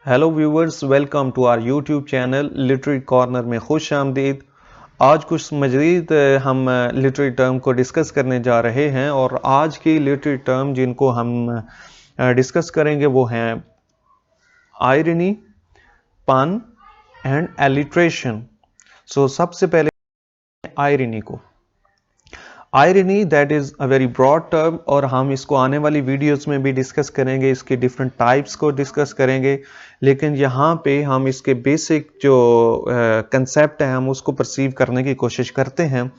Hello viewers, welcome to our YouTube channel literary corner में खुश आमदीद। आज कुछ मज़ीद हम लिटरेरी टर्म को डिस्कस करने जा रहे हैं और आज की लिटरेरी टर्म जिनको हम डिस्कस करेंगे वो हैं आयरनी, पन एंड एलिट्रेशन। सो सबसे पहले आयरनी को। Irony that is a very broad term और हम इसको आने वाली वीडियोस में भी डिस्कस करेंगे, इसके डिफरेंट टाइप्स को डिस्कस करेंगे, लेकिन यहाँ पे हम इसके बेसिक जो कंसेप्ट है हम उसको परसीव करने की कोशिश करते हैं।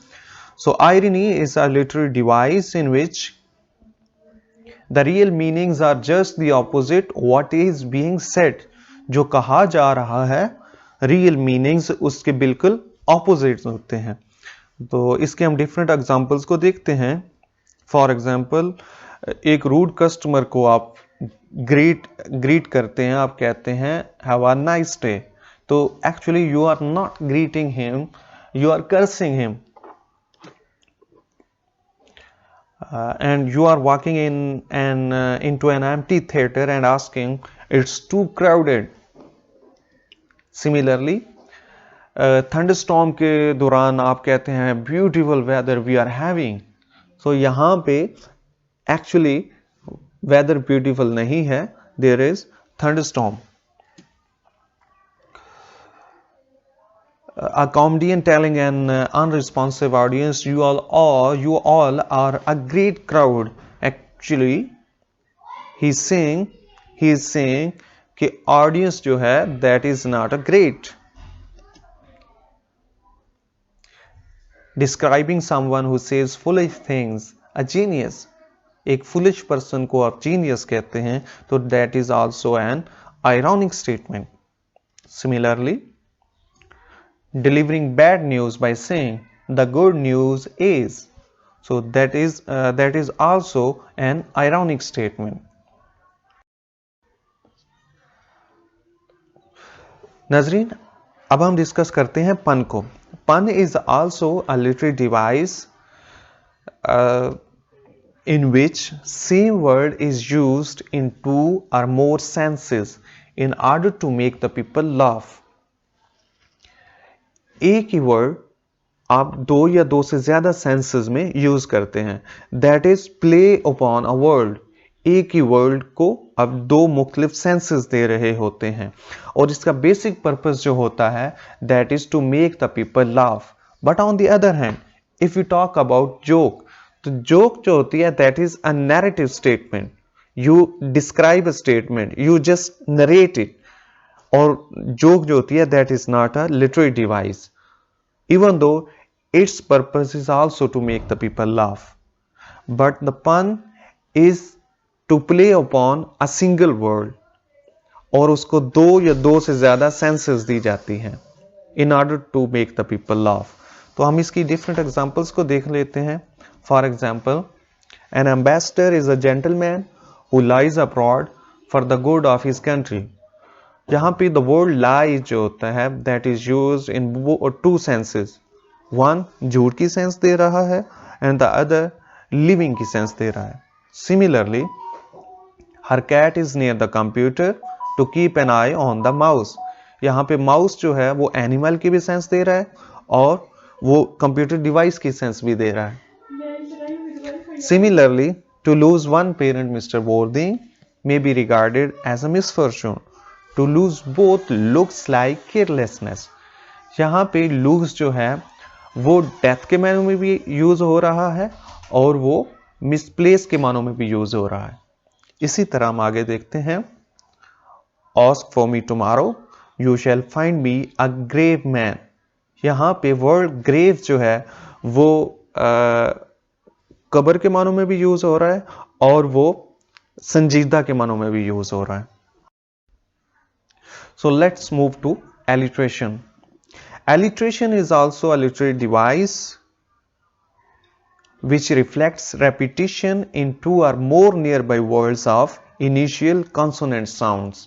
So irony is a literary device in which the real meanings are just the opposite what is being said. जो कहा जा रहा है रियल मीनिंग्स उसके बिल्कुल ऑपोजिट होते हैं। तो इसके हम डिफरेंट एग्जांपल्स को देखते हैं। फॉर एग्जांपल, एक रूड कस्टमर को आप ग्रीट करते हैं, आप कहते हैं हैव अ नाइस डे। तो actually you are not greeting him, you are cursing him. And you are walking into an empty theater and asking it's too crowded. Similarly, thunderstorm के दौरान आप कहते हैं beautiful weather we are having. So यहाँ पे actually weather beautiful नहीं है, there is thunderstorm. A comedian telling an unresponsive audience, you all are a great crowd. Actually he is saying कि audience जो है that is not a great. Describing someone who says foolish things, a genius. एक foolish person को आप genius कहते हैं, तो that is also an ironic statement. Similarly, delivering bad news by saying the good news is, so that is also an ironic statement. नाज़रीन, अब हम discuss करते हैं पन को। पन is also a literary device in which same word is used in two or more senses in order to make the people laugh. एक ही word आप दो या दो से ज्यादा सेंसेस में यूज करते हैं, that is play upon a word. एक ही वर्ड को अब दो मुख्तलिफ सेंसेस दे रहे होते हैं और इसका बेसिक पर्पस जो होता है that is to make the people laugh. But on the other hand if you talk about joke, तो जोक जो होती है that is a narrative statement. You describe a statement, you just narrate it. और joke जो होती है that is not a literary device, even though its purpose is also to make the people laugh. But the pun is to play upon a single word और उसको दो या दो से ज्यादा सेंसेस दी जाती हैं in order to make the people laugh. तो हम इसकी डिफरेंट एग्जांपल्स को देख लेते हैं। For example, an ambassador is a gentleman who lies abroad for the good of his country. यहाँ पे द वर्ड लाई जो होता है that is used in two senses. One झूठ की सेंस दे रहा है एंड द अदर लिविंग की सेंस दे रहा है। Similarly, her cat is near the computer to keep an eye on the mouse. यहाँ पे माउस जो है वो एनिमल की भी सेंस दे रहा है और वो कंप्यूटर डिवाइस की सेंस भी दे रहा है। Similarly, to lose one parent Mr Worthing may be regarded as a misfortune. To lose both looks like carelessness. यहाँ पे lose जो है वो डेथ के मानों में भी यूज हो रहा है और वो मिसप्लेस के मानों में भी यूज हो रहा है। इसी तरह हम आगे देखते हैं। Ask for me tomorrow, you shall find me a grave man. यहाँ पे वर्ड ग्रेव जो है वो कब्र के मानों में भी यूज हो रहा है और वो संजीदा के मानों में भी यूज हो रहा है। So let's move to alliteration. Alliteration is also a literary device which reflects repetition in two or more nearby words of initial consonant sounds.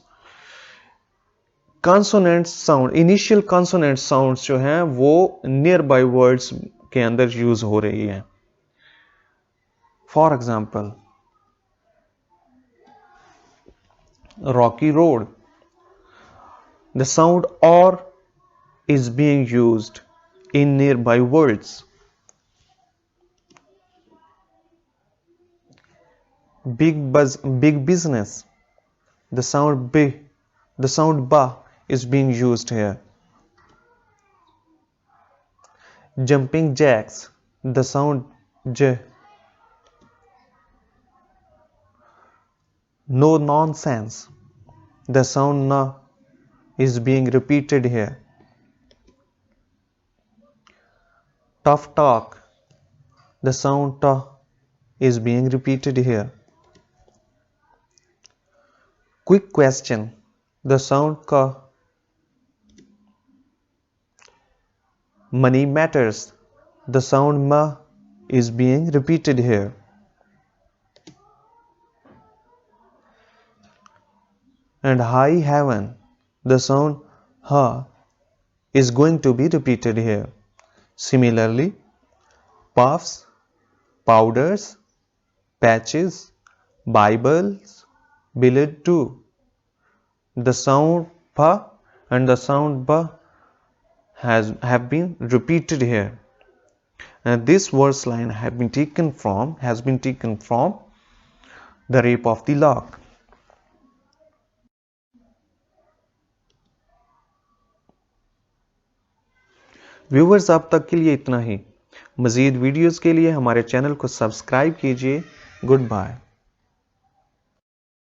Consonant sound, initial consonant sounds जो हैं वो nearby words के अंदर use हो रही है। For example, Rocky Road. The sound or is being used in nearby words. Big business. The sound b, the sound ba is being used here. Jumping jacks. The sound j. No nonsense. The sound na is being repeated here. Tough talk. The sound ta is being repeated here. Quick question. The sound ka. Money matters. The sound ma is being repeated here. And high heaven. The sound ha is going to be repeated here. Similarly, puffs, powders, patches, Bibles, billet too. The sound pa and the sound ba have been repeated here. And this verse line has been taken from The Rape of the Lock. Viewers, अब तक के लिए इतना ही। मज़ीद videos के लिए हमारे channel को सब्सक्राइब कीजिए। Good bye.